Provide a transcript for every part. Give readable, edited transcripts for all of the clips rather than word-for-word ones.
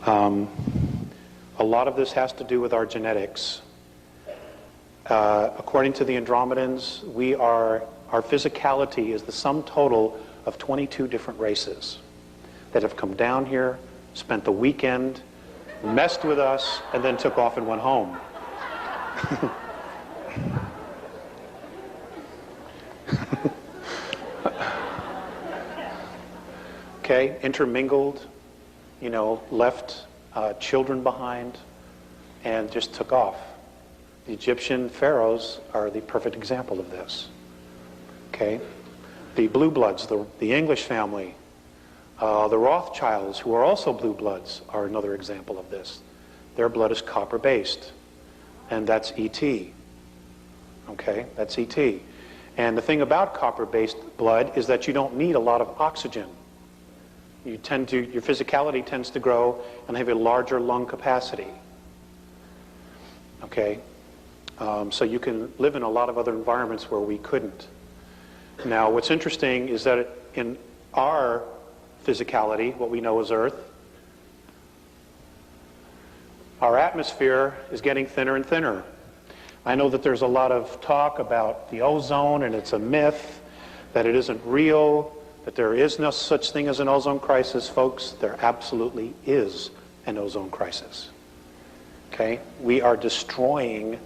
A lot of this has to do with our genetics. According to the Andromedans, our physicality is the sum total of 22 different races that have come down here, spent the weekend, messed with us, and then took off and went home. Okay, intermingled, left children behind, and just took off. The Egyptian pharaohs are the perfect example of this. Okay, the blue bloods, the English family, the Rothschilds, who are also blue bloods, are another example of this. Their blood is copper-based, and that's ET. Okay, that's ET. And the thing about copper-based blood is that you don't need a lot of oxygen. Your physicality tends to grow and have a larger lung capacity. Okay, so you can live in a lot of other environments where we couldn't. Now, what's interesting is that in our physicality, what we know as Earth, our atmosphere is getting thinner and thinner. I know that there's a lot of talk about the ozone, and it's a myth, that it isn't real, that there is no such thing as an ozone crisis. Folks, there absolutely is an ozone crisis. Okay? We are destroying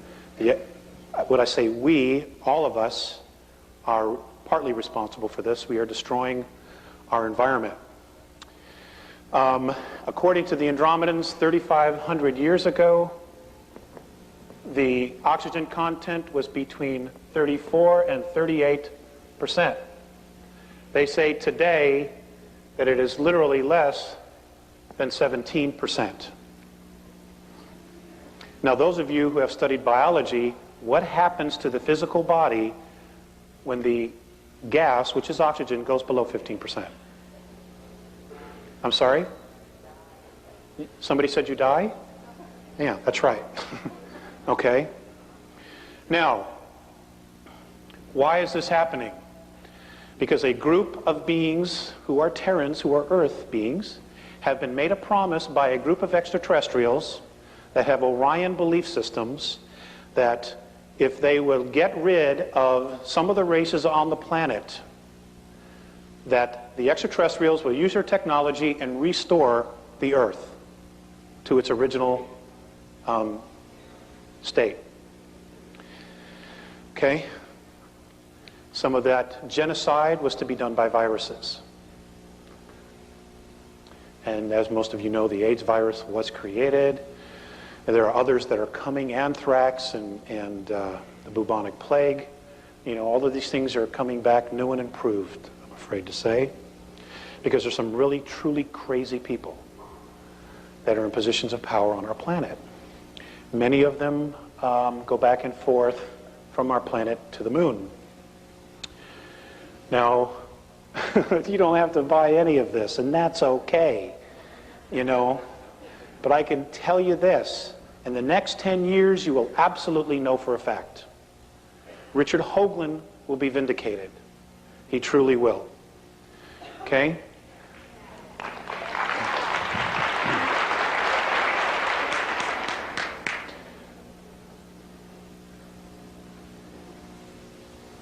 when I say we, all of us are partly responsible for this. We are destroying our environment. According to the Andromedans, 3,500 years ago, the oxygen content was between 34 and 38%. They say today that it is literally less than 17%. Now, those of you who have studied biology, what happens to the physical body when the gas, which is oxygen, goes below 15%? I'm sorry? Somebody said you die? Yeah, that's right. Okay. Now, why is this happening? Because a group of beings who are Terrans, who are Earth beings, have been made a promise by a group of extraterrestrials that have Orion belief systems that if they will get rid of some of the races on the planet, that the extraterrestrials will use their technology and restore the Earth to its original state. Okay? Some of that genocide was to be done by viruses. And as most of you know, the AIDS virus was created. And there are others that are coming, anthrax and the bubonic plague. All of these things are coming back new and improved, I'm afraid to say, because there's some really, truly crazy people that are in positions of power on our planet. Many of them go back and forth from our planet to the moon. Now, you don't have to buy any of this, and that's okay, But I can tell you this, in the next 10 years, you will absolutely know for a fact. Richard Hoagland will be vindicated. He truly will. Okay?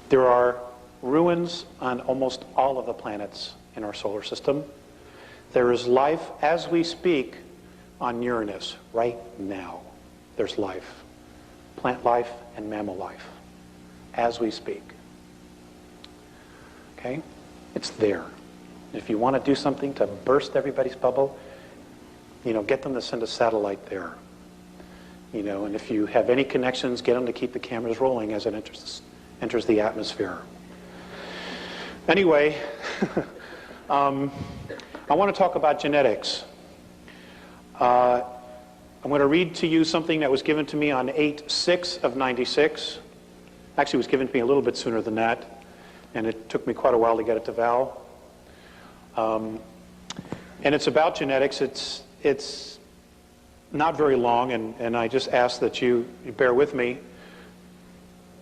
There are ruins on almost all of the planets in our solar system. There is life as we speak on Uranus right now. There's life, plant life and mammal life, as we speak. Okay? It's there. If you want to do something to burst everybody's bubble, get them to send a satellite there. And if you have any connections, get them to keep the cameras rolling as it enters the atmosphere. Anyway, I want to talk about genetics. I'm going to read to you something that was given to me on 8/6 of 96. Actually, it was given to me a little bit sooner than that, and it took me quite a while to get it to Val. And it's about genetics. It's not very long, and I just ask that you bear with me.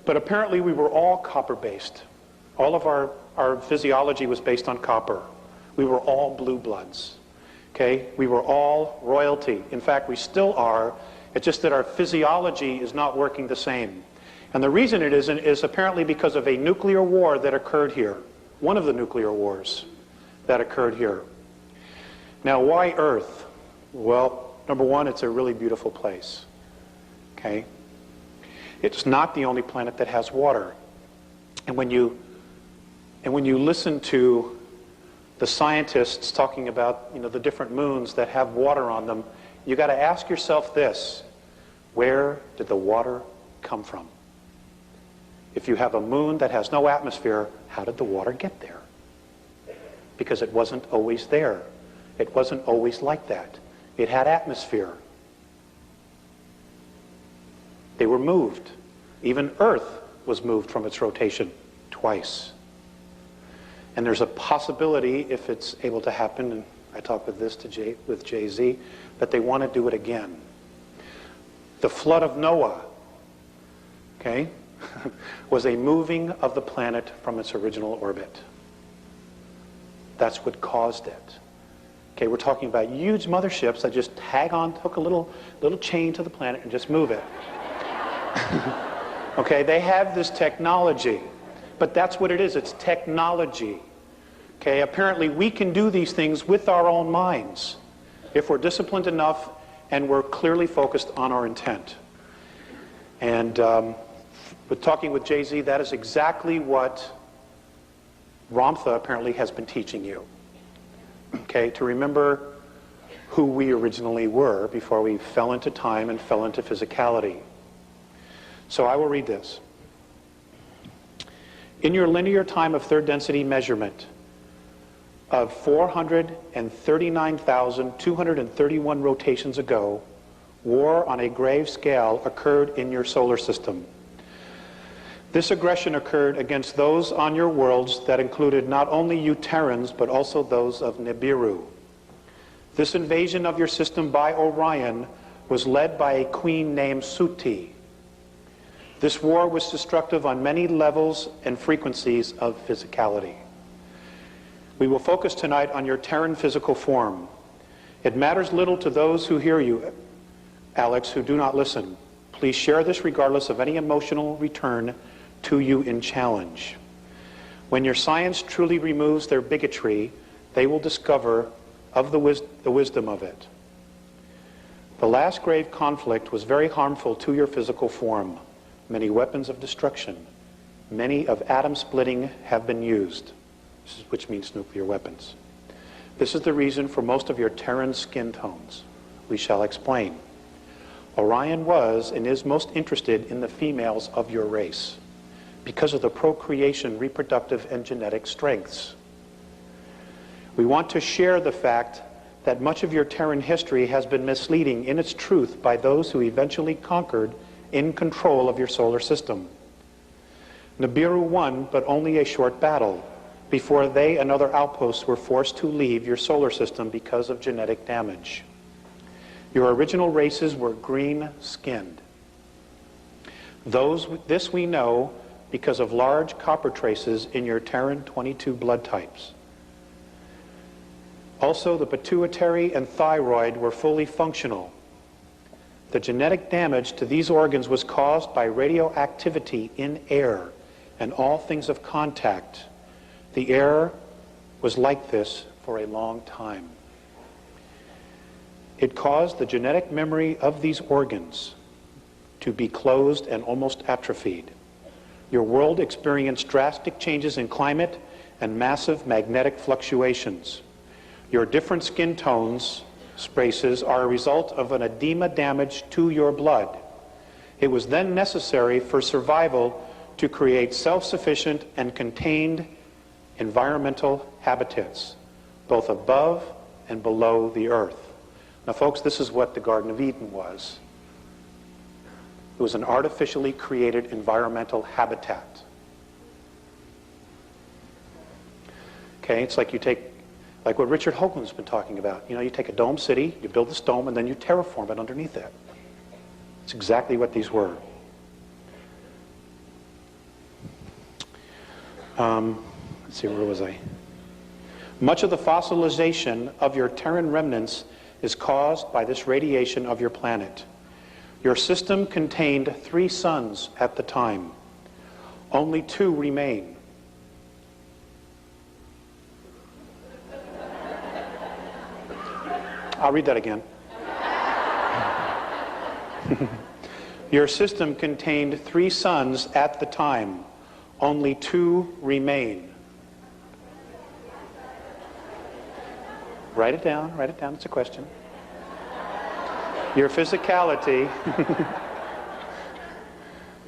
But apparently we were all copper-based. All of our physiology was based on copper. We were all blue bloods. Okay? We were all royalty. In fact, we still are. It's just that our physiology is not working the same. And the reason it isn't is apparently because of a nuclear war that occurred here. One of the nuclear wars that occurred here. Now, why Earth? Well, number one, it's a really beautiful place. Okay? It's not the only planet that has water. And when you listen to the scientists talking about, the different moons that have water on them, you got to ask yourself this: where did the water come from? If you have a moon that has no atmosphere, how did the water get there? Because it wasn't always there. It wasn't always like that. It had atmosphere. They were moved. Even Earth was moved from its rotation twice. And there's a possibility, if it's able to happen, and I talked with this with Jay-Z, that they want to do it again. The flood of Noah, okay, was a moving of the planet from its original orbit. That's what caused it. Okay, we're talking about huge motherships that just hook a little chain to the planet and just move it. Okay, they have this technology, but that's what it is. It's technology. Okay, apparently we can do these things with our own minds if we're disciplined enough and we're clearly focused on our intent. And with talking with Jay-Z, that is exactly what Ramtha apparently has been teaching you. Okay, to remember who we originally were before we fell into time and fell into physicality. So I will read this. In your linear time of third density measurement of 439,231 rotations ago, war on a grave scale occurred in your solar system. This aggression occurred against those on your worlds that included not only you Terrans, but also those of Nibiru. This invasion of your system by Orion was led by a queen named Suti. This war was destructive on many levels and frequencies of physicality. We will focus tonight on your Terran physical form. It matters little to those who hear you, Alex, who do not listen. Please share this regardless of any emotional return to you in challenge. When your science truly removes their bigotry, they will discover of the wisdom of it. The last grave conflict was very harmful to your physical form. Many weapons of destruction, many of atom splitting have been used, which means nuclear weapons. This is the reason for most of your Terran skin tones. We shall explain. Orion was and is most interested in the females of your race because of the procreation, reproductive, and genetic strengths. We want to share the fact that much of your Terran history has been misleading in its truth by those who eventually conquered in control of your solar system. Nibiru won, but only a short battle, before they and other outposts were forced to leave your solar system because of genetic damage. Your original races were green-skinned. This we know because of large copper traces in your Terran 22 blood types. Also, the pituitary and thyroid were fully functional. The genetic damage to these organs was caused by radioactivity in air and all things of contact. The air was like this for a long time. It caused the genetic memory of these organs to be closed and almost atrophied. Your world experienced drastic changes in climate and massive magnetic fluctuations. Your different skin tones, races, are a result of an edema damage to your blood. It was then necessary for survival to create self-sufficient and contained environmental habitats, both above and below the earth. Now, folks, this is what the Garden of Eden was. It was an artificially created environmental habitat. Okay, it's like like what Richard Hoagland's been talking about. You take a dome city, you build this dome, and then you terraform it underneath it. It's exactly what these were. Let's see, where was I? Much of the fossilization of your Terran remnants is caused by this radiation of your planet. Your system contained 3 suns at the time. Only 2 remain. I'll read that again. Your system contained 3 suns at the time. Only 2 remain. Write it down, it's a question. Your physicality,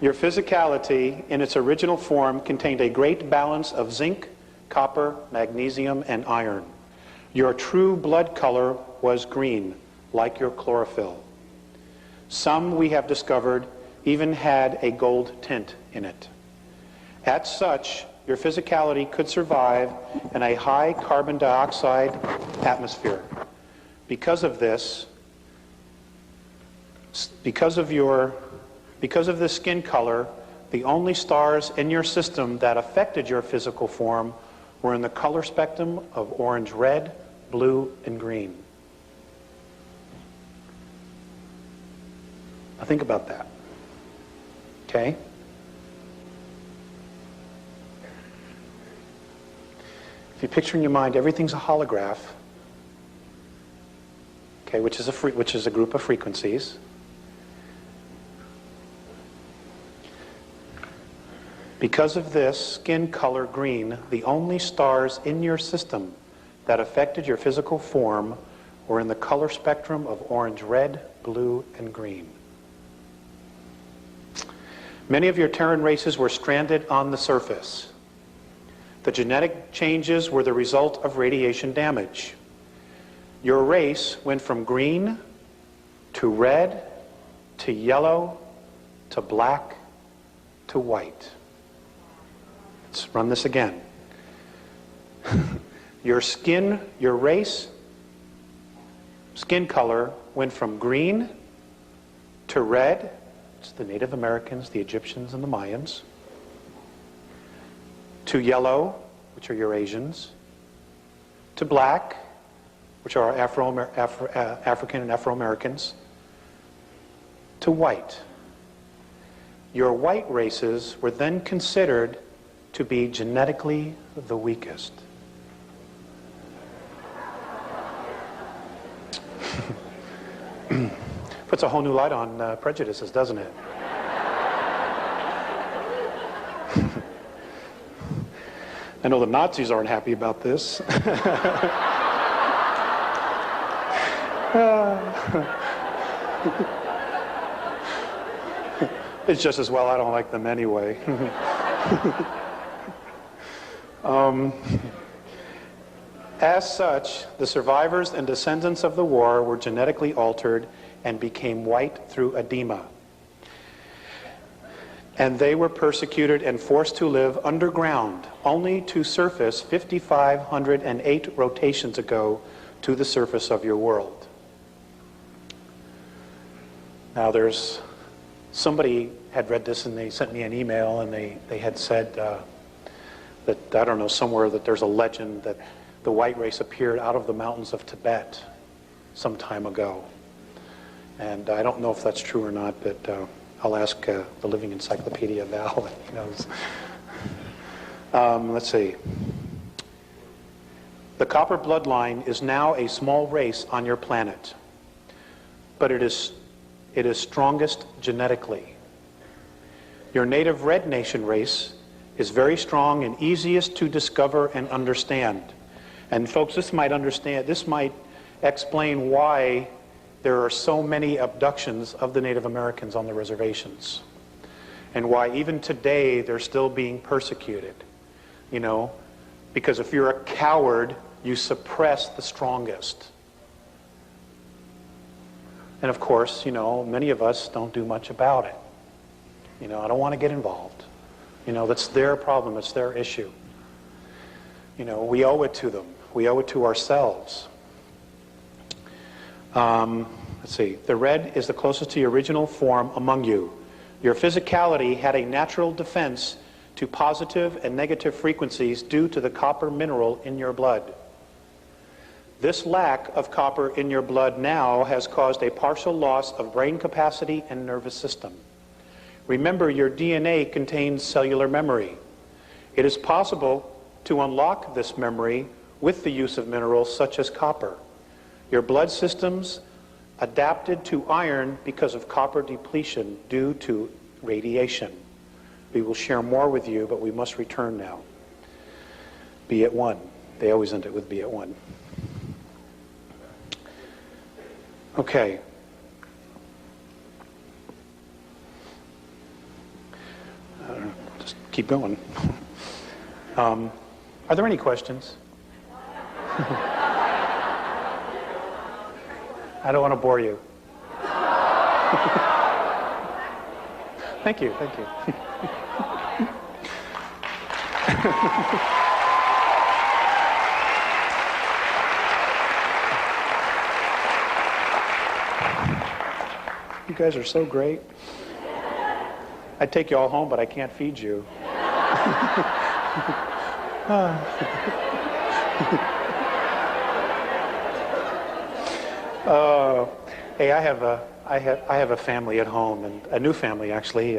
your physicality in its original form contained a great balance of zinc, copper, magnesium, and iron. Your true blood color was green, like your chlorophyll. Some, we have discovered, even had a gold tint in it. As such, your physicality could survive in a high carbon dioxide atmosphere. Because of this, because of this skin color, the only stars in your system that affected your physical form were in the color spectrum of orange, red, blue, and green. Now think about that. Okay? If you picture in your mind everything's a holograph, okay, which is a group of frequencies. Because of this skin color green, the only stars in your system that affected your physical form were in the color spectrum of orange, red, blue, and green. Many of your Terran races were stranded on the surface. The genetic changes were the result of radiation damage. Your race went from green to red to yellow to black to white. Let's run this again. Your race, skin color went from green to red, it's the Native Americans, the Egyptians, and the Mayans, to yellow, which are Eurasians, to black, which are African and Afro-Americans, to white. Your white races were then considered to be genetically the weakest. Puts a whole new light on prejudices, doesn't it? I know the Nazis aren't happy about this. It's just as well I don't like them anyway. As such, the survivors and descendants of the war were genetically altered and became white through edema. And they were persecuted and forced to live underground, only to surface 5,508 rotations ago to the surface of your world. Now there's, somebody had read this and they sent me an email and they had said that, I don't know, somewhere that there's a legend that the white race appeared out of the mountains of Tibet some time ago. And I don't know if that's true or not, but I'll ask the Living Encyclopedia Val, he knows. Let's see. The copper bloodline is now a small race on your planet, but it is strongest genetically. Your native red nation race is very strong and easiest to discover and understand. And folks, this might explain why there are so many abductions of the Native Americans on the reservations, and why even today they're still being persecuted. You know, because if you're a coward, you suppress the strongest. And of course, you know, many of us don't do much about it. You know, I don't want to get involved. You know, that's their problem, it's their issue. You know, we owe it to them. We owe it to ourselves. Let's see. The red is the closest to your original form among you. Your physicality had a natural defense to positive and negative frequencies due to the copper mineral in your blood. This lack of copper in your blood now has caused a partial loss of brain capacity and nervous system. Remember, your DNA contains cellular memory. It is possible to unlock this memory with the use of minerals such as copper. Your blood systems adapted to iron because of copper depletion due to radiation. We will share more with you, but we must return now. Be at one. They always end it with be at one. Okay. Just keep going. Are there any questions? I don't want to bore you. Thank you, thank you. You guys are so great. I'd take you all home, but I can't feed you. Hey, I have a family at home, and a new family actually.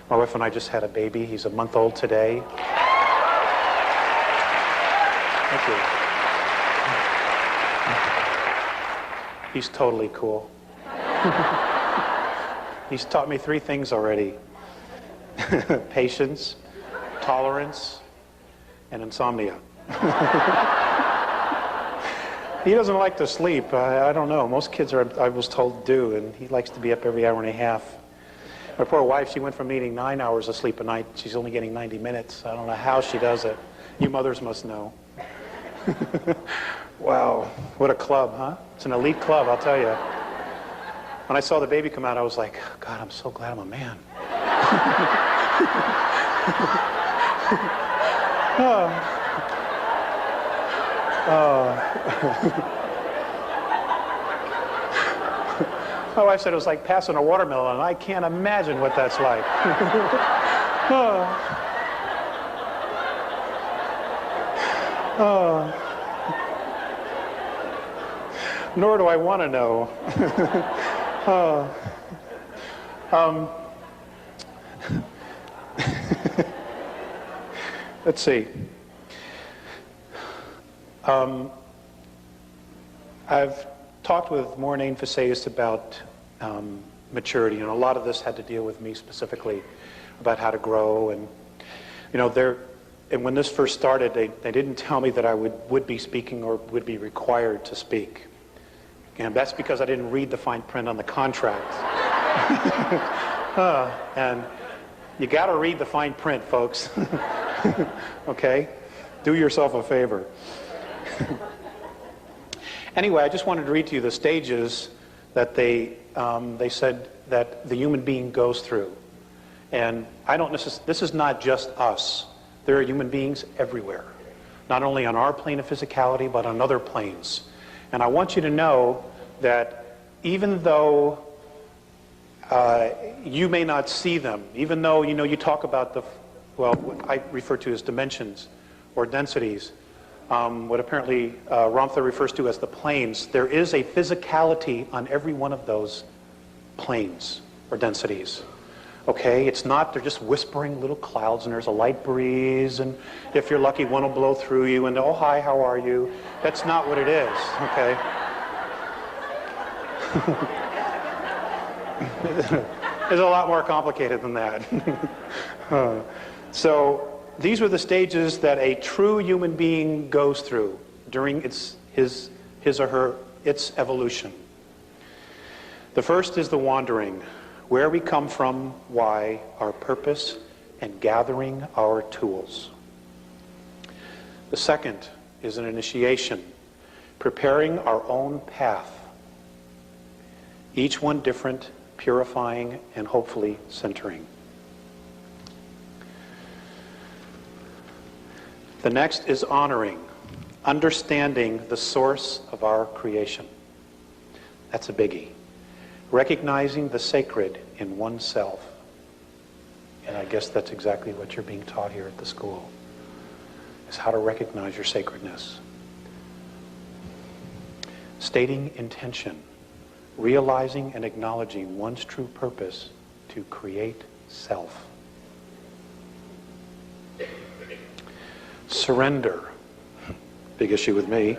My wife and I just had a baby. He's a month old today. Thank you. He's totally cool. He's taught me 3 things already. Patience, tolerance, and insomnia. He doesn't like to sleep. I don't know. Most kids are, I was told, do, and he likes to be up every hour and a half. My poor wife, she went from needing 9 hours of sleep a night. She's only getting 90 minutes. I don't know how she does it. You mothers must know. Wow, what a club, huh? It's an elite club, I'll tell you. When I saw the baby come out, I was like, God, I'm so glad I'm a man. My wife said it was like passing a watermelon, and I can't imagine what that's like. Nor do I want to know. Let's see. I've talked with Maureen Faceus about maturity, and a lot of this had to deal with me specifically about how to grow. And you know, and when this first started, they didn't tell me that I would be speaking or would be required to speak. And that's because I didn't read the fine print on the contract. And you got to read the fine print, folks. Okay? Do yourself a favor. Anyway, I just wanted to read to you the stages that they said that the human being goes through. And this is not just us. There are human beings everywhere. Not only on our plane of physicality, but on other planes. And I want you to know that even though you may not see them, even though you talk about what I refer to as dimensions or densities, what apparently Ramtha refers to as the planes, there is a physicality on every one of those planes or densities. Okay, it's not, they're just whispering little clouds and there's a light breeze, and if you're lucky one will blow through you and oh hi, how are you? That's not what it is, okay? It's a lot more complicated than that. So these were the stages that a true human being goes through during its evolution. The first is the wandering, where we come from, why, our purpose, and gathering our tools. The second is an initiation, preparing our own path, each one different, purifying, and hopefully centering. The next is honoring, understanding the source of our creation. That's a biggie. Recognizing the sacred in oneself. And I guess that's exactly what you're being taught here at the school, is how to recognize your sacredness. stating intention, realizing and acknowledging one's true purpose to create self. Surrender. Big issue with me.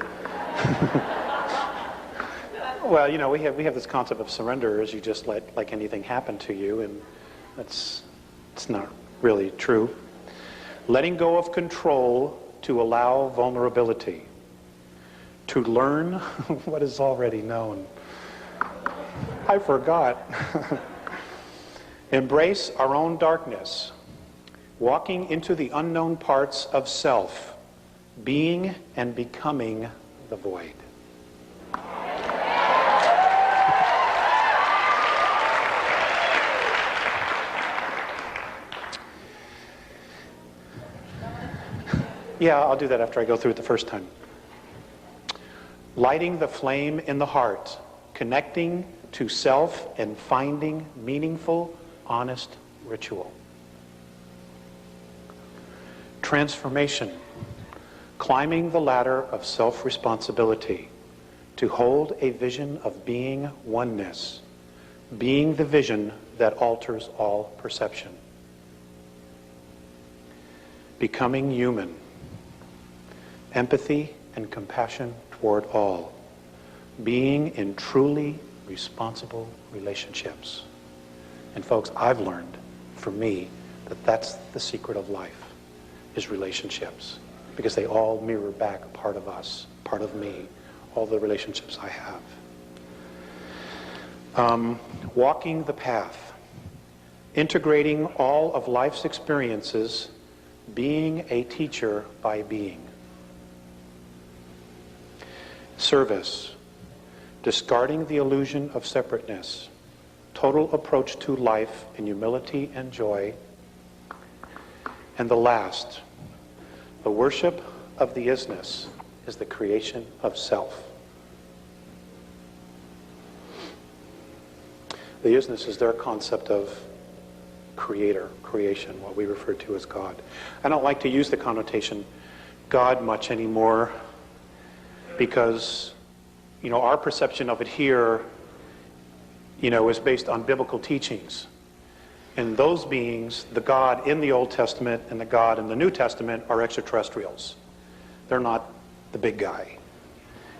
Well, you know, we have this concept of surrender as you just let like anything happen to you, and it's not really true. Letting go of control to allow vulnerability. To learn what is already known. I forgot. Embrace our own darkness. Walking into the unknown parts of self. Being and becoming the void. Yeah, I'll do that after I go through it the first time. Lighting the flame in the heart, connecting to self and finding meaningful, honest ritual. Transformation, climbing the ladder of self-responsibility to hold a vision of being oneness, being the vision that alters all perception. Becoming human, empathy and compassion toward all, being in truly responsible relationships. And folks, I've learned, for me, that that's the secret of life, is relationships, because they all mirror back a part of us, part of me, all the relationships I have. Walking the path, integrating all of life's experiences, being a teacher by being. Service, discarding the illusion of separateness, total approach to life in humility and joy. And the last, the worship of the isness is the creation of self. The isness is their concept of creator, creation, what we refer to as God. I don't like to use the connotation God much anymore because, you know, our perception of it here, you know, is based on biblical teachings. And those beings, the God in the Old Testament and the God in the New Testament, are extraterrestrials. They're not the big guy.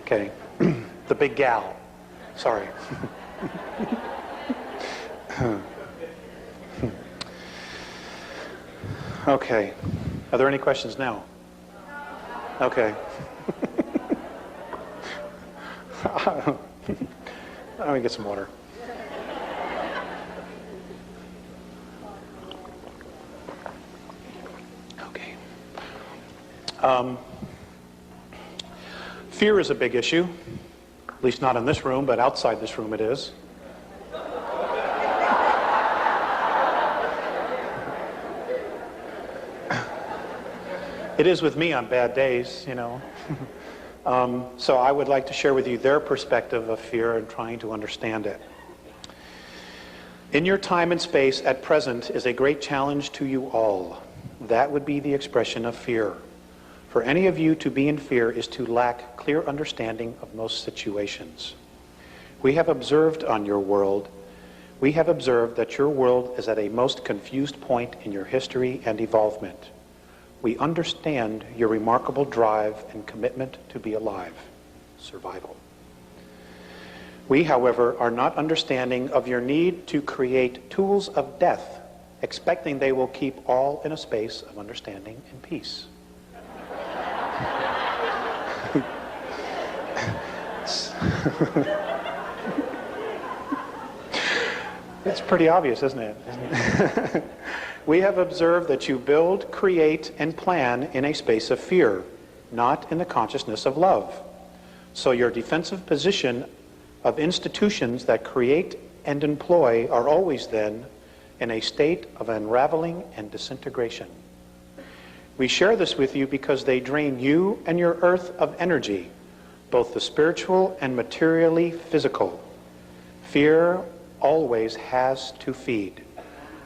Okay? The big gal. Sorry. Okay. Are there any questions now? Okay. Let me get some water. Okay. Fear is a big issue, at least not in this room, but outside this room it is. It is with me on bad days, you know. So I would like to share with you their perspective of fear and trying to understand it. In your time and space at present is a great challenge to you all. That would be the expression of fear. For any of you to be in fear is to lack clear understanding of most situations. We have observed on your world, we have observed that your world is at a most confused point in your history and evolvement. We understand your remarkable drive and commitment to be alive, survival. We, however, are not understanding of your need to create tools of death, expecting they will keep all in a space of understanding and peace. It's pretty obvious, isn't it? We have observed that you build, create, and plan in a space of fear, not in the consciousness of love. So your defensive position of institutions that create and employ are always then in a state of unraveling and disintegration. We share this with you because they drain you and your earth of energy, both the spiritual and materially physical. Fear always has to feed.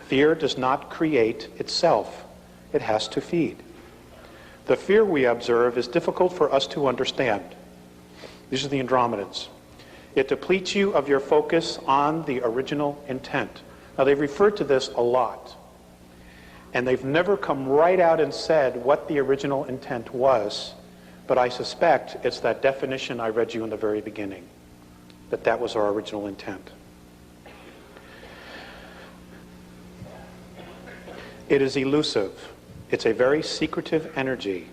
Fear does not create itself. It has to feed. The fear we observe is difficult for us to understand. These are the Andromedans. It depletes you of your focus on the original intent. Now, they've referred to this a lot. And they've never come right out and said what the original intent was. But I suspect it's that definition I read you in the very beginning, that that was our original intent. It is elusive. It's a very secretive energy.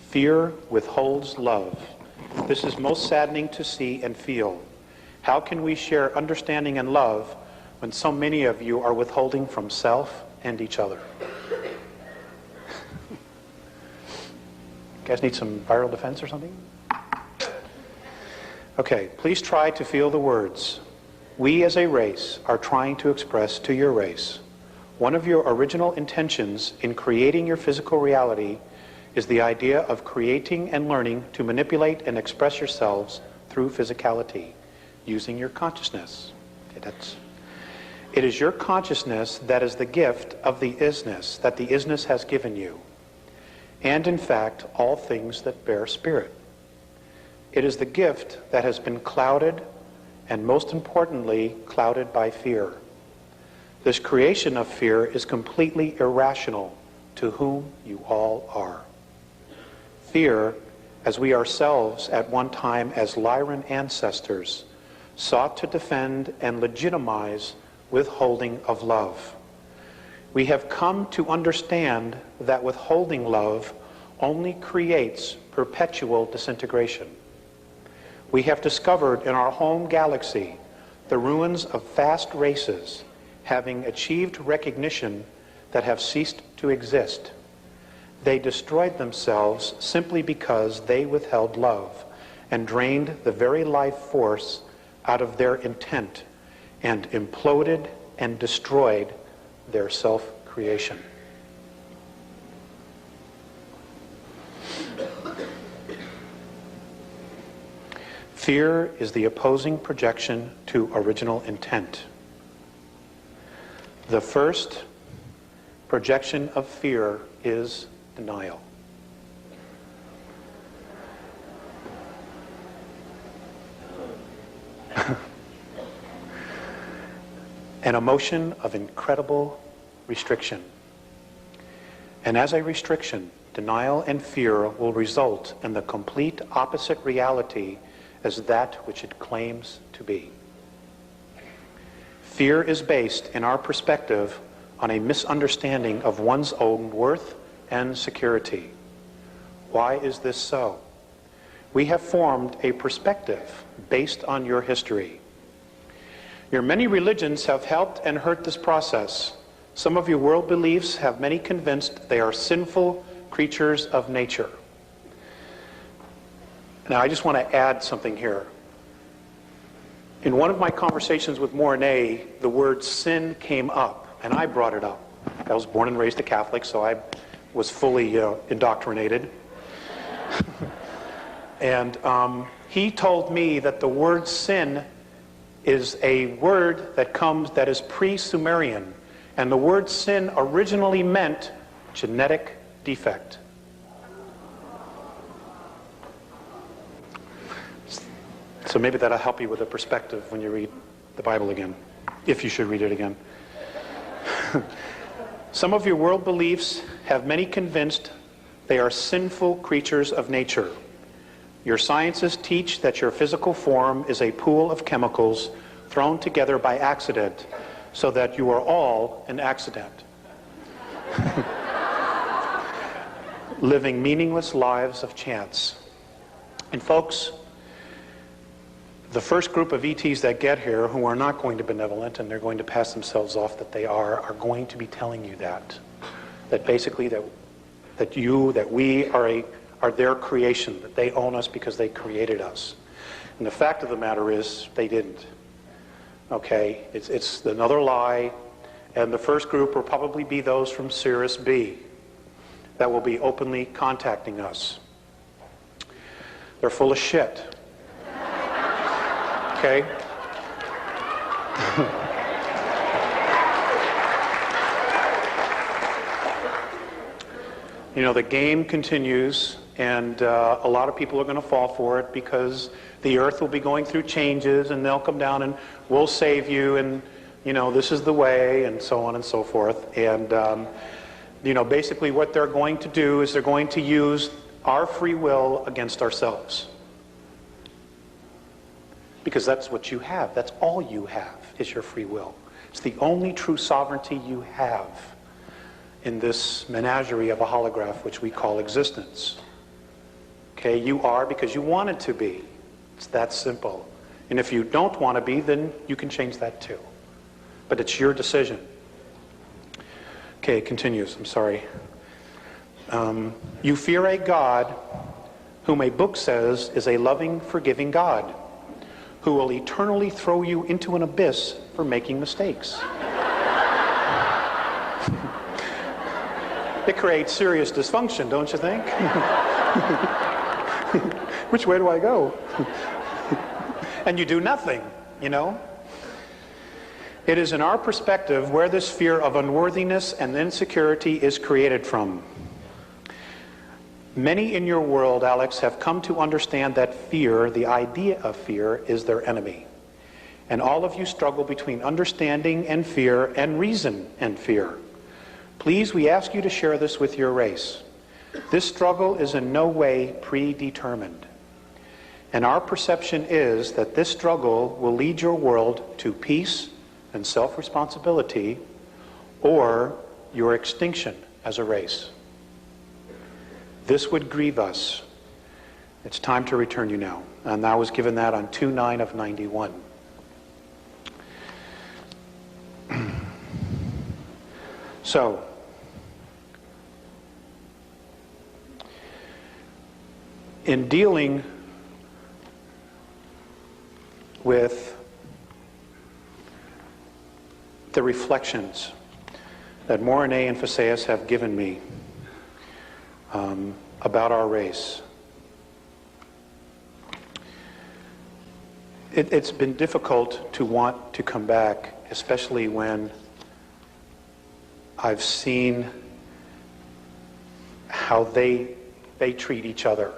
Fear withholds love. This is most saddening to see and feel. How can we share understanding and love when so many of you are withholding from self and each other? You guys need some viral defense or something? Okay, please try to feel the words. We as a race are trying to express to your race. One of your original intentions in creating your physical reality is the idea of creating and learning to manipulate and express yourselves through physicality, using your consciousness. Okay, it is your consciousness that is the gift of the isness that the isness has given you, and in fact, all things that bear spirit. It is the gift that has been clouded, and most importantly, clouded by fear. This creation of fear is completely irrational to whom you all are. Fear, as we ourselves at one time as Lyran ancestors, sought to defend and legitimize withholding of love. We have come to understand that withholding love only creates perpetual disintegration. We have discovered in our home galaxy the ruins of vast races having achieved recognition that have ceased to exist. They destroyed themselves simply because they withheld love and drained the very life force out of their intent and imploded and destroyed their self-creation. Fear is the opposing projection to original intent. The first projection of fear is denial. An emotion of incredible restriction. And as a restriction, denial and fear will result in the complete opposite reality as that which it claims to be. Fear is based, in our perspective, on a misunderstanding of one's own worth and security. Why is this so? We have formed a perspective based on your history. Your many religions have helped and hurt this process. Some of your world beliefs have many convinced they are sinful creatures of nature. Now, I just want to add something here. In one of my conversations with Mornay, the word sin came up, and I brought it up. I was born and raised a Catholic, so I was fully indoctrinated. And he told me that the word sin is a word that is pre-Sumerian, and the word sin originally meant genetic defect. So maybe that'll help you with a perspective when you read the Bible again, if you should read it again. Some of your world beliefs have many convinced they are sinful creatures of nature. Your sciences teach that your physical form is a pool of chemicals thrown together by accident, so that you are all an accident. Living meaningless lives of chance. And folks, the first group of ETs that get here, who are not going to be benevolent and they're going to pass themselves off that they are going to be telling you that basically that we are their creation, that they own us because they created us. And the fact of the matter is, they didn't. Okay, it's another lie, and the first group will probably be those from Sirius B that will be openly contacting us. They're full of shit. Okay? You know, the game continues, And a lot of people are going to fall for it because the earth will be going through changes and they'll come down and we'll save you and, you know, this is the way and so on and so forth. And, you know, basically what they're going to do is they're going to use our free will against ourselves. Because that's what you have. That's all you have is your free will. It's the only true sovereignty you have in this menagerie of a holograph which we call existence. Okay, you are because you want it to be. It's that simple. And if you don't want to be, then you can change that too. But it's your decision. Okay, it continues. I'm sorry. You fear a God whom a book says is a loving, forgiving God, who will eternally throw you into an abyss for making mistakes. It creates serious dysfunction, don't you think? Which way do I go? And you do nothing, you know? It is in our perspective where this fear of unworthiness and insecurity is created from. Many in your world, Alex, have come to understand that fear, the idea of fear, is their enemy. And all of you struggle between understanding and fear and reason and fear. Please, we ask you to share this with your race. This struggle is in no way predetermined. And our perception is that this struggle will lead your world to peace and self-responsibility, or your extinction as a race. This would grieve us. It's time to return you now. And I was given that on 2/9 of 91. So, in dealing with the reflections that Morine and Phaseus have given me about our race, it's been difficult to want to come back, especially when I've seen how they treat each other.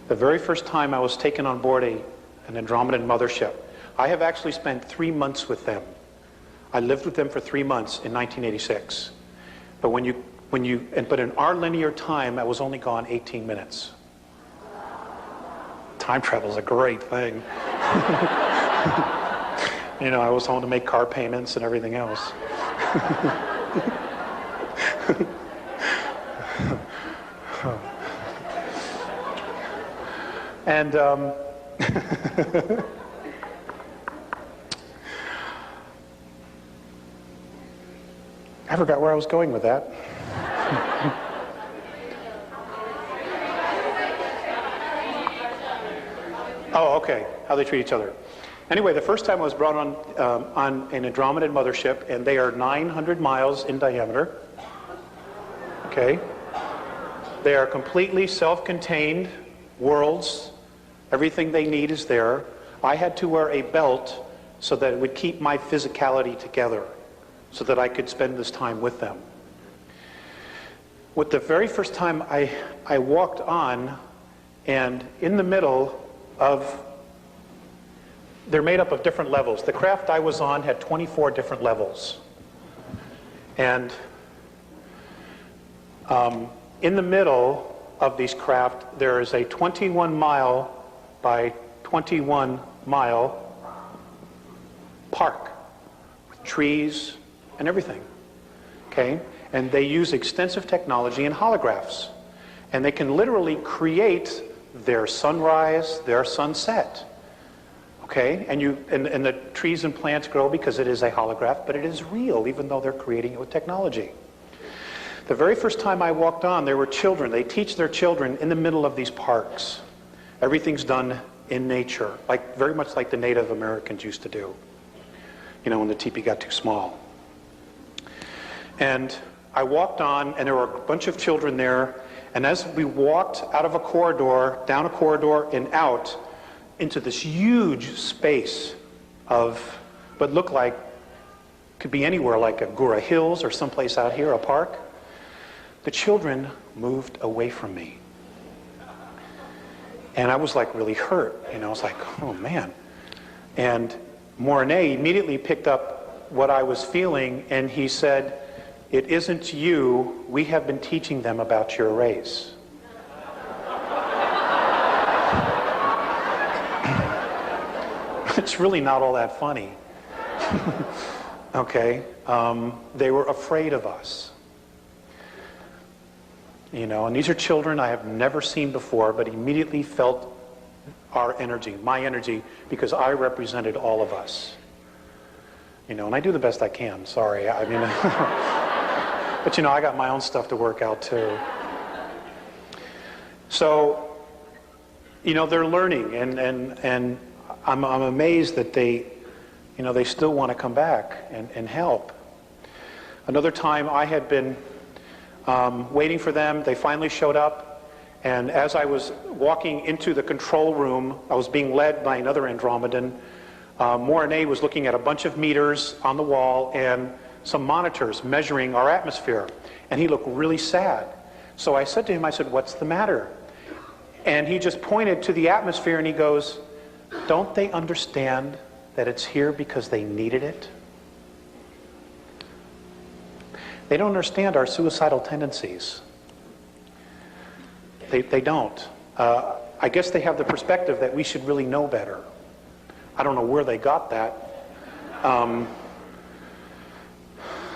The very first time I was taken on board an Andromedan mothership, I have actually spent 3 months with them. I lived with them for 3 months in 1986. But but in our linear time, I was only gone 18 minutes. Time travel is a great thing. You know, I was home to make car payments and everything else. And I forgot where I was going with that. Oh, okay, how they treat each other. Anyway, the first time I was brought on an Andromedan mothership, and they are 900 miles in diameter. Okay? They are completely self-contained worlds. Everything they need is there. I had to wear a belt so that it would keep my physicality together, so that I could spend this time with them. With the very first time I walked on, and in the middle of, they're made up of different levels. The craft I was on had 24 different levels. And in the middle of these craft, there is a 21 mile by 21 mile park with trees and everything, okay? And they use extensive technology and holographs. And they can literally create their sunrise, their sunset, okay? And the trees and plants grow because it is a holograph, but it is real, even though they're creating it with technology. The very first time I walked on, there were children. They teach their children in the middle of these parks. Everything's done in nature, very much like the Native Americans used to do, you know, when the teepee got too small. And I walked on, and there were a bunch of children there, and as we walked out of a corridor, down a corridor, and out into this huge space of what looked like, could be anywhere, like Agura Hills or someplace out here, a park, the children moved away from me. And I was like really hurt, you know, I was like, oh man. And Mornay immediately picked up what I was feeling, and he said, it isn't you, we have been teaching them about your race. It's really not all that funny. Okay, they were afraid of us. You know, and these are children I have never seen before, but immediately felt our energy, my energy, because I represented all of us. You know, and I do the best I can, sorry. I mean, but you know, I got my own stuff to work out too. So, you know, they're learning, and I'm amazed that they, you know, they still want to come back and help. Another time I had been waiting for them. They finally showed up, and as I was walking into the control room, I was being led by another Andromedan. Mornay was looking at a bunch of meters on the wall and some monitors measuring our atmosphere, and he looked really sad. So I said to him, I said, what's the matter? And he just pointed to the atmosphere and he goes, don't they understand that it's here because they needed it? They don't understand our suicidal tendencies. They don't. I guess they have the perspective that we should really know better. I don't know where they got that.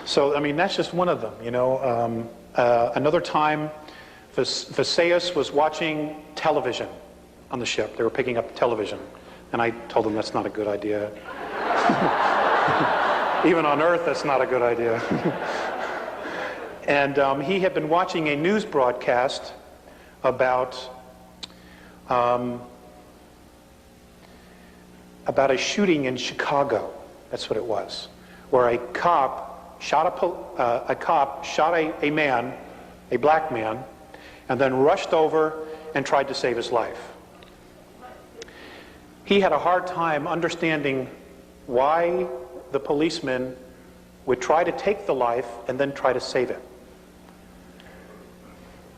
So, I mean, that's just one of them, you know. Another time, Visayas was watching television on the ship. They were picking up television. And I told them that's not a good idea. Even on Earth, that's not a good idea. And he had been watching a news broadcast about a shooting in Chicago. That's what it was, where a cop shot a man, a black man, and then rushed over and tried to save his life. He had a hard time understanding why the policeman would try to take the life and then try to save it.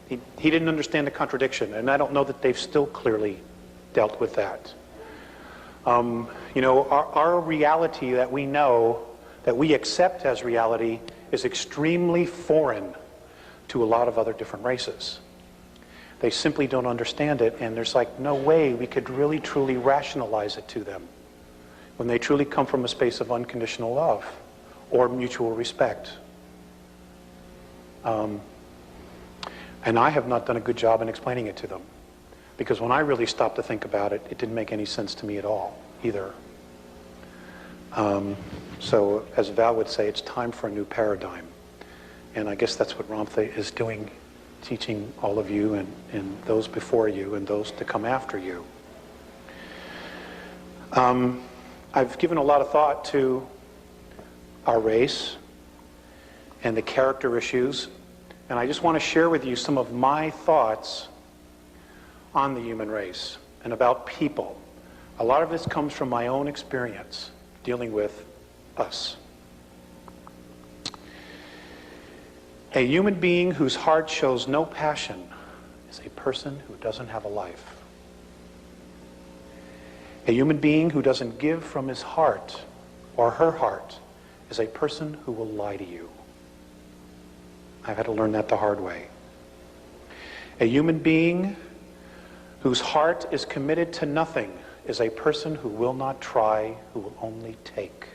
He didn't understand the contradiction, and I don't know that they've still clearly dealt with that. You know, our reality that we know, that we accept as reality, is extremely foreign to a lot of other different races. They simply don't understand it, and there's like no way we could really truly rationalize it to them when they truly come from a space of unconditional love or mutual respect. And I have not done a good job in explaining it to them, because when I really stopped to think about it, it didn't make any sense to me at all either. So as Val would say, it's time for a new paradigm. And I guess that's what Ramtha is doing, teaching all of you and those before you and those to come after you. I've given a lot of thought to our race and the character issues, and I just want to share with you some of my thoughts on the human race and about people. A lot of this comes from my own experience dealing with us. A human being whose heart shows no passion is a person who doesn't have a life. A human being who doesn't give from his heart or her heart is a person who will lie to you. I've had to learn that the hard way. A human being whose heart is committed to nothing is a person who will not try, who will only take.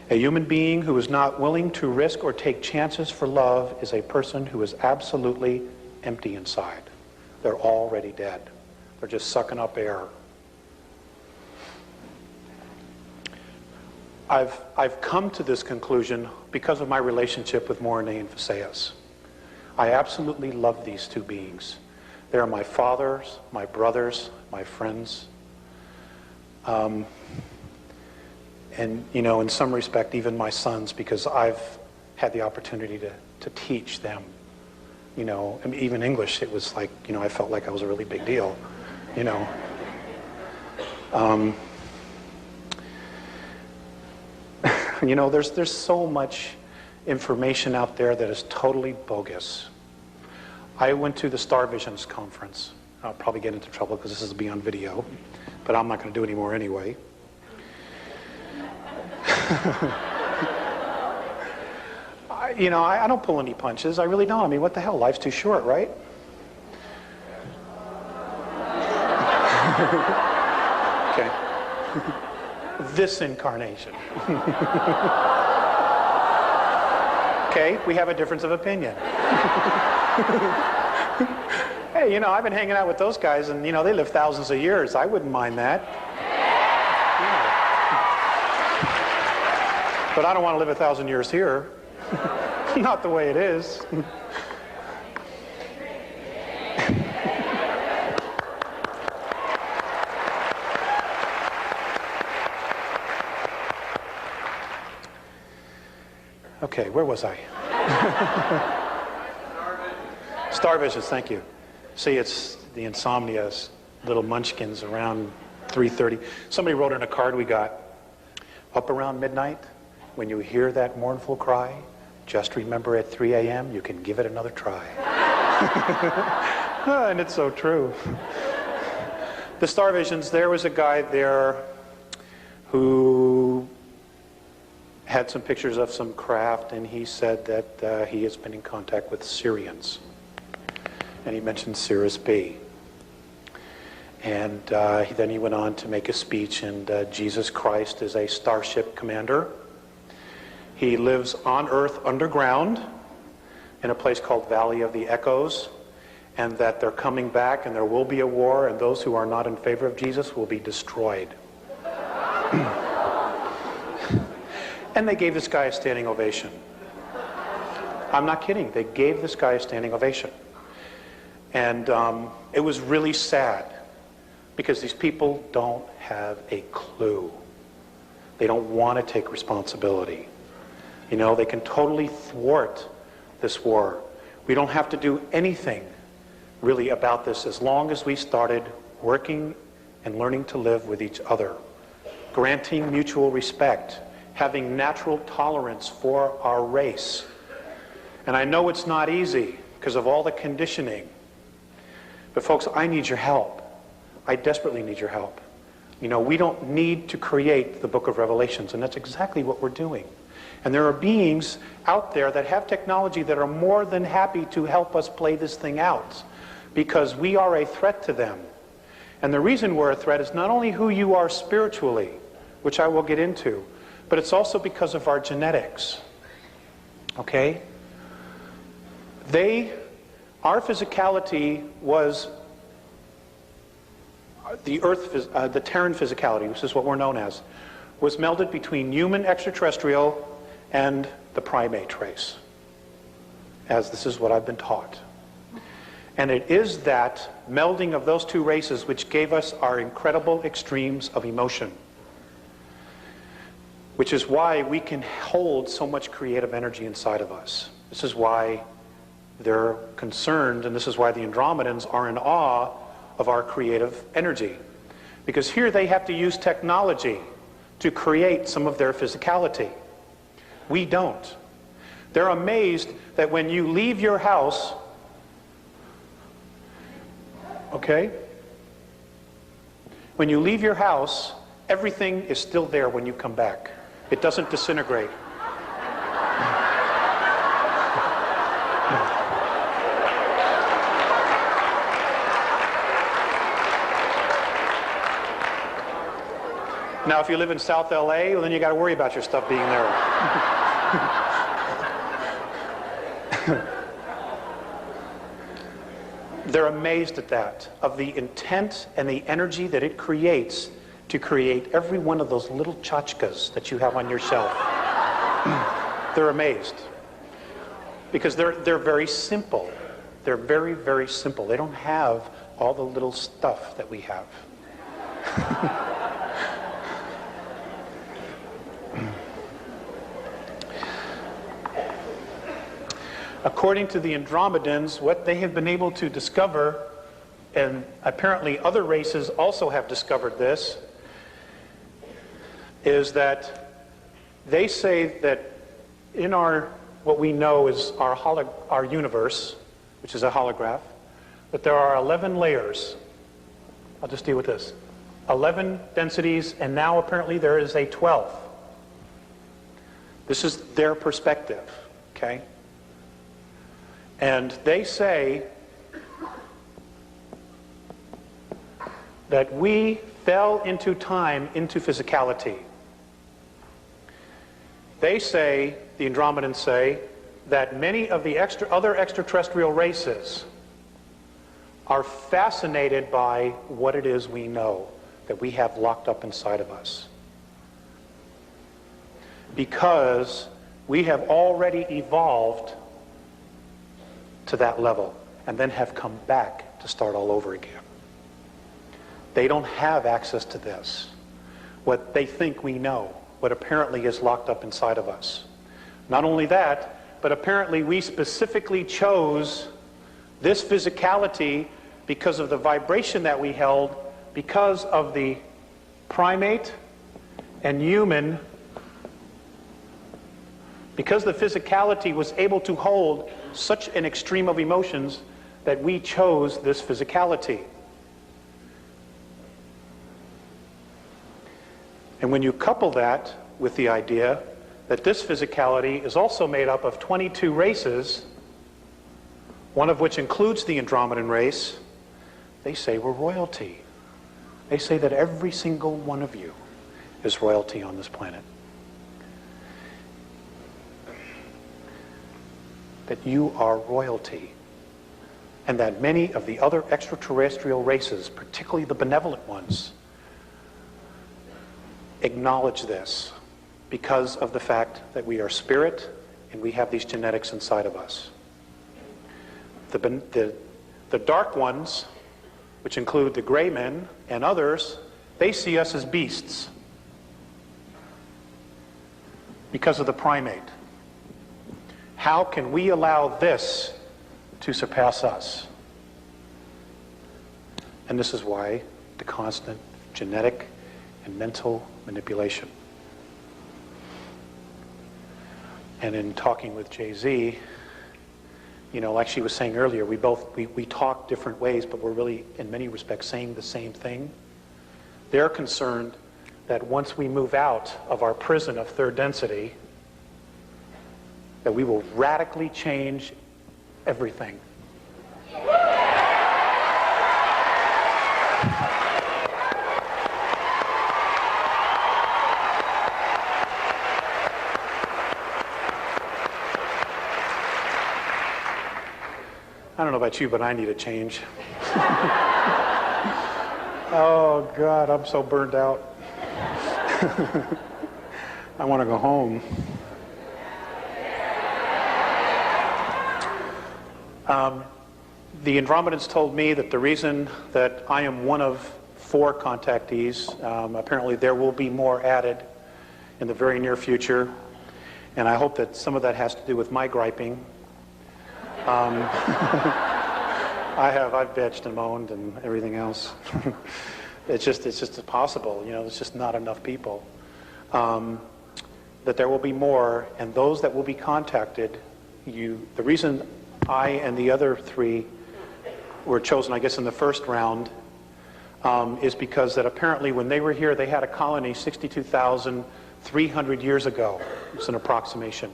A human being who is not willing to risk or take chances for love is a person who is absolutely empty inside. They're already dead. They're just sucking up air. I've come to this conclusion because of my relationship with Mornay and Visayas. I absolutely love these two beings. They are my fathers, my brothers, my friends. And, you know, in some respect, even my sons, because I've had the opportunity to teach them. You know, I mean, even English, it was like, you know, I felt like I was a really big deal, you know. You know, there's so much information out there that is totally bogus. I went to the Star Visions conference. I'll probably get into trouble because this is beyond video, but I'm not going to do any more anyway. I don't pull any punches. I really don't. I mean, what the hell? Life's too short, right? Okay. This incarnation. Okay, we have a difference of opinion. Hey, I've been hanging out with those guys, and, they live thousands of years. I wouldn't mind that. Yeah. But I don't want to live 1,000 years here. Not the way it is. Okay, where was I? Star Visions, thank you. See, it's the insomnia, little munchkins around 3:30. Somebody wrote in a card we got, up around midnight, when you hear that mournful cry, just remember at 3 a.m. you can give it another try. And it's so true. The Star Visions, there was a guy there who had some pictures of some craft, and he said that he has been in contact with Syrians. And he mentioned Cirrus B. And then he went on to make a speech, and Jesus Christ is a starship commander. He lives on Earth underground in a place called Valley of the Echoes, and that they're coming back and there will be a war, and those who are not in favor of Jesus will be destroyed. And they gave this guy a standing ovation. I'm not kidding. They gave this guy a standing ovation. And it was really sad because these people don't have a clue. They don't want to take responsibility. They can totally thwart this war. We don't have to do anything really about this as long as we started working and learning to live with each other, granting mutual respect, having natural tolerance for our race. And I know it's not easy because of all the conditioning. But folks, I need your help. I desperately need your help. We don't need to create the book of Revelations, and that's exactly what we're doing. And there are beings out there that have technology that are more than happy to help us play this thing out, because we are a threat to them. And the reason we're a threat is not only who you are spiritually, which I will get into, but it's also because of our genetics. Okay? Our physicality was the Terran physicality, which is what we're known as, was melded between human extraterrestrial and the primate race, as this is what I've been taught. And it is that melding of those two races which gave us our incredible extremes of emotion, which is why we can hold so much creative energy inside of us. This is why they're concerned, and this is why the Andromedans are in awe of our creative energy. Because here they have to use technology to create some of their physicality. We don't. They're amazed that when you leave your house, okay? When you leave your house, everything is still there when you come back. It doesn't disintegrate. Now, if you live in South LA, well, then you got to worry about your stuff being there. They're amazed at that, of the intent and the energy that it creates to create every one of those little tchotchkes that you have on your shelf. They're amazed. Because they're very simple. They're very, very simple. They don't have all the little stuff that we have. According to the Andromedans, what they have been able to discover, and apparently other races also have discovered this, is that they say that in our what we know is our universe, which is a holograph, that there are 11 layers. I'll just deal with this. 11 densities, and now apparently there is a 12th. This is their perspective, okay? And they say that we fell into time, into physicality. They say, the Andromedans say, that many of the other extraterrestrial races are fascinated by what it is we know, that we have locked up inside of us. Because we have already evolved to that level and then have come back to start all over again. They don't have access to this, what they think we know, what apparently is locked up inside of us. Not only that, but apparently we specifically chose this physicality because of the vibration that we held, because of the primate and human, because the physicality was able to hold such an extreme of emotions that we chose this physicality. And when you couple that with the idea that this physicality is also made up of 22 races, one of which includes the Andromedan race, they say we're royalty. They say that every single one of you is royalty on this planet. That you are royalty. And that many of the other extraterrestrial races, particularly the benevolent ones, acknowledge this because of the fact that we are spirit and we have these genetics inside of us. The dark ones, which include the gray men and others, they see us as beasts because of the primate. How can we allow this to surpass us? And this is why the constant genetic and mental manipulation. And in talking with Jay-Z, you know, like she was saying earlier, we talk different ways, but we're really, in many respects, saying the same thing. They're concerned that once we move out of our prison of third density, that we will radically change everything. I don't know about you, but I need a change. Oh, God, I'm so burned out. I want to go home. The Andromedans told me that the reason that I am one of 4 contactees, apparently there will be more added in the very near future, and I hope that some of that has to do with my griping. I've bitched and moaned and everything else. It's just impossible, you know, there's just not enough people. That there will be more, and those that will be contacted, the reason I and the other 3 were chosen, I guess, in the first round, is because that apparently when they were here, they had a colony 62,300 years ago. It's an approximation.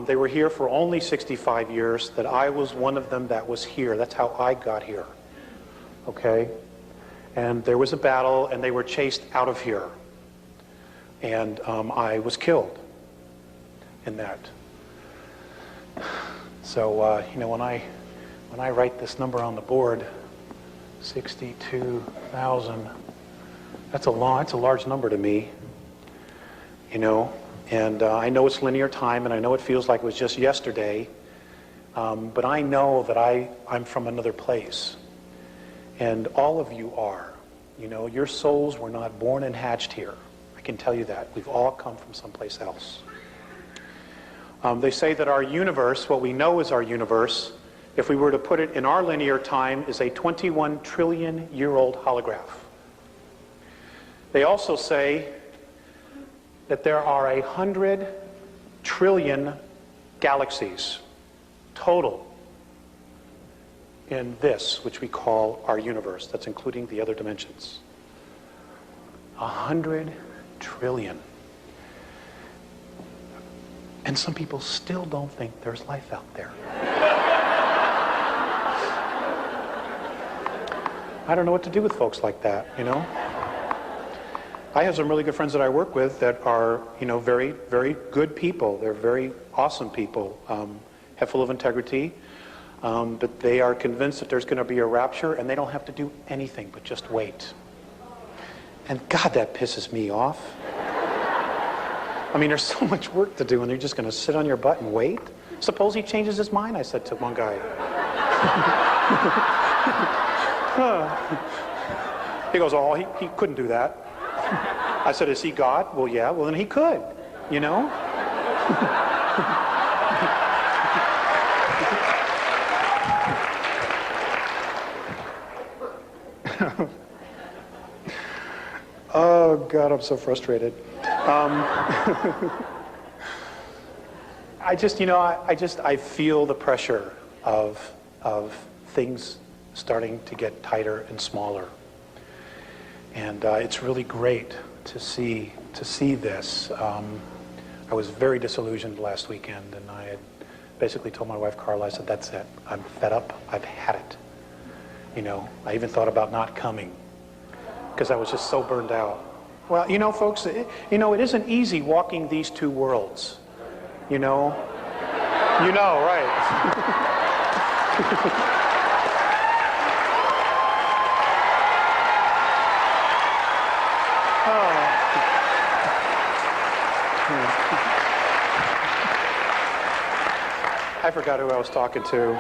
They were here for only 65 years, that I was one of them that was here. That's how I got here. Okay? And there was a battle, and they were chased out of here. And I was killed in that. So, you know, when I write this number on the board, 62,000, that's a large number to me, you know. And I know it's linear time, and I know it feels like it was just yesterday, but I know that I'm from another place. And all of you are. You know, your souls were not born and hatched here. I can tell you that. We've all come from someplace else. They say that our universe, what we know is our universe, if we were to put it in our linear time, is a 21 trillion year old holograph. They also say that there are 100 trillion galaxies total in this, which we call our universe. That's including the other dimensions. 100 trillion. And some people still don't think there's life out there. I don't know what to do with folks like that, you know? I have some really good friends that I work with that are, you know, very, very good people. They're very awesome people, have full of integrity, but they are convinced that there's going to be a rapture and they don't have to do anything but just wait. And God, that pisses me off. I mean, there's so much work to do and you're just going to sit on your butt and wait? Suppose he changes his mind, I said to one guy. He goes, oh, he couldn't do that. I said, is he God? Well, yeah. Well, then he could, you know? Oh, God, I'm so frustrated. I just, you know, I feel the pressure of things starting to get tighter and smaller. And it's really great to see this. I was very disillusioned last weekend, and I had basically told my wife Carla, I said, that's it. I'm fed up. I've had it. You know, I even thought about not coming because I was just so burned out. Well, you know, folks, it isn't easy walking these two worlds. You know, right? I forgot who I was talking to.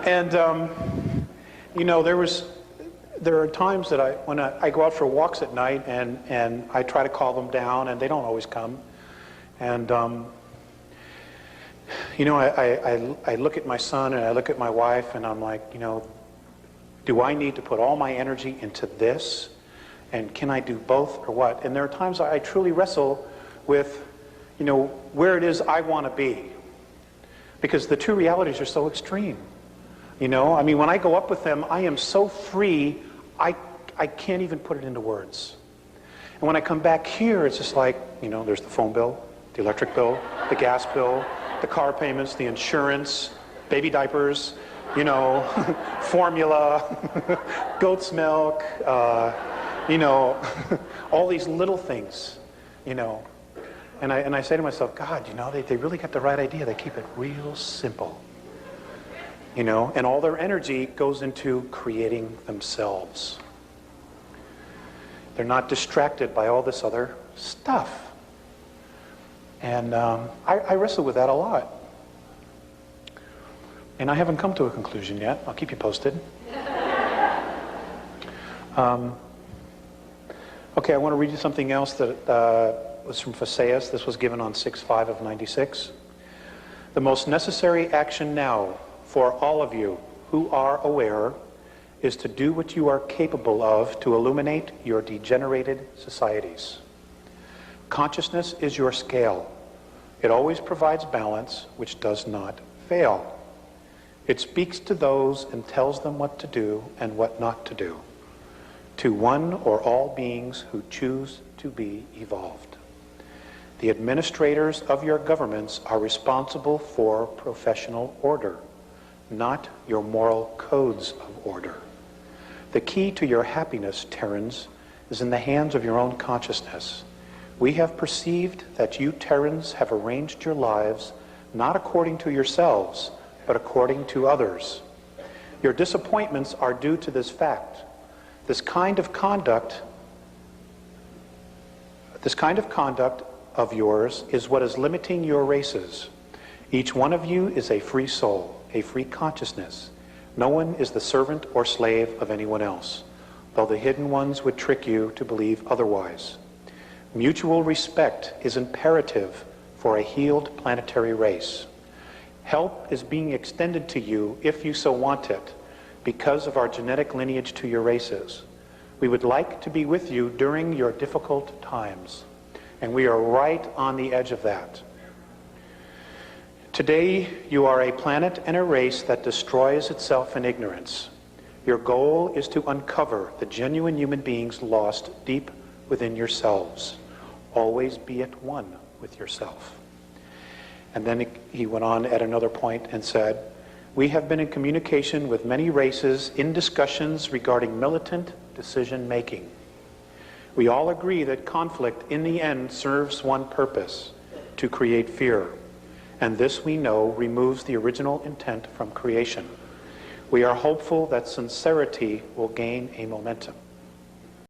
And you know, there are times that when I go out for walks at night and I try to call them down and they don't always come. And you know, I look at my son and I look at my wife and I'm like, you know, do I need to put all my energy into this? And can I do both or what? And there are times I truly wrestle with, you know, where it is I want to be. Because the two realities are so extreme. You know, I mean, when I go up with them, I am so free, I can't even put it into words. And when I come back here, it's just like, you know, there's the phone bill, the electric bill, the gas bill, the car payments, the insurance, baby diapers, you know, formula, goat's milk, you know, all these little things, you know. And I say to myself, God, you know, they really got the right idea. They keep it real simple, you know, and all their energy goes into creating themselves. They're not distracted by all this other stuff. And I wrestle with that a lot. And I haven't come to a conclusion yet. I'll keep you posted. Okay, I want to read you something else that was from Phaseus. This was given on 6/5 of 96. The most necessary action now for all of you who are aware is to do what you are capable of to illuminate your degenerated societies. Consciousness is your scale. It always provides balance, which does not fail. It speaks to those and tells them what to do and what not to do, to one or all beings who choose to be evolved. The administrators of your governments are responsible for professional order, not your moral codes of order. The key to your happiness, Terrans, is in the hands of your own consciousness. We have perceived that you Terrans have arranged your lives not according to yourselves, but according to others. Your disappointments are due to this fact. This kind of conduct of yours is what is limiting your races. Each one of you is a free soul, a free consciousness. No one is the servant or slave of anyone else, though the hidden ones would trick you to believe otherwise. Mutual respect is imperative for a healed planetary race. Help is being extended to you if you so want it. because of our genetic lineage to your races. We would like to be with you during your difficult times, and we are right on the edge of that. Today, you are a planet and a race that destroys itself in ignorance. Your goal is to uncover the genuine human beings lost deep within yourselves. Always be at one with yourself. And then he went on at another point and said, we have been in communication with many races in discussions regarding militant decision making. We all agree that conflict in the end serves one purpose, to create fear. And this, we know, removes the original intent from creation. We are hopeful that sincerity will gain a momentum.